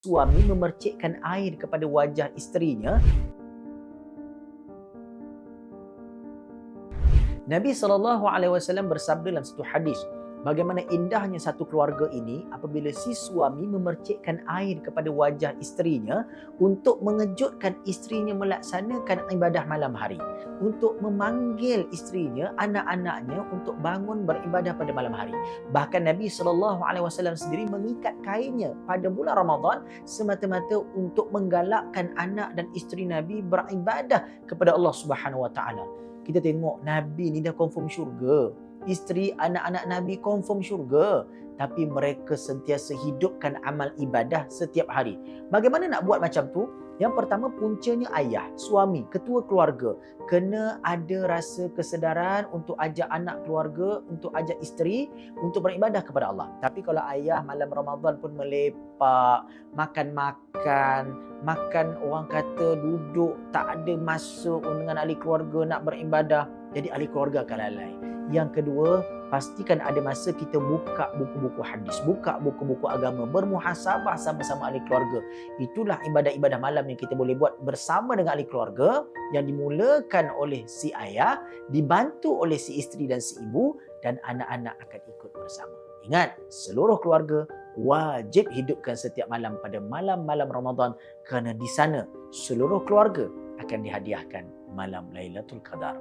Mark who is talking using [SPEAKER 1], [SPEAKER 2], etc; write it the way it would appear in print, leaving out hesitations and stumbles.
[SPEAKER 1] suami memercikkan air kepada wajah isterinya. Nabi SAW bersabda dalam satu hadis, bagaimana indahnya satu keluarga ini apabila si suami memercikkan air kepada wajah isterinya untuk mengejutkan isterinya melaksanakan ibadah malam hari, untuk memanggil isterinya, anak-anaknya untuk bangun beribadah pada malam hari. Bahkan Nabi SAW sendiri mengikat kainnya pada bulan Ramadan semata-mata untuk menggalakkan anak dan isteri Nabi beribadah kepada Allah Subhanahu Wa Taala. Kita tengok Nabi ni dah confirm syurga, isteri anak-anak Nabi confirm syurga, tapi mereka sentiasa hidupkan amal ibadah setiap hari. Bagaimana nak buat macam tu? Yang pertama, puncanya ayah, suami, ketua keluarga kena ada rasa kesedaran untuk ajak anak keluarga, untuk ajak isteri untuk beribadah kepada Allah. Tapi kalau ayah malam Ramadan pun melepak, makan orang kata duduk, tak ada masuk dengan ahli keluarga nak beribadah, jadi ahli keluarga akan lalai. Yang kedua, pastikan ada masa kita buka buku-buku hadis, buka buku-buku agama, bermuhasabah sama-sama ahli keluarga. Itulah ibadah-ibadah malam yang kita boleh buat bersama dengan ahli keluarga, yang dimulakan oleh si ayah, dibantu oleh si isteri dan si ibu, dan anak-anak akan ikut bersama. Ingat, seluruh keluarga wajib hidupkan setiap malam pada malam-malam Ramadan, kerana di sana seluruh keluarga akan dihadiahkan malam Lailatul Qadar.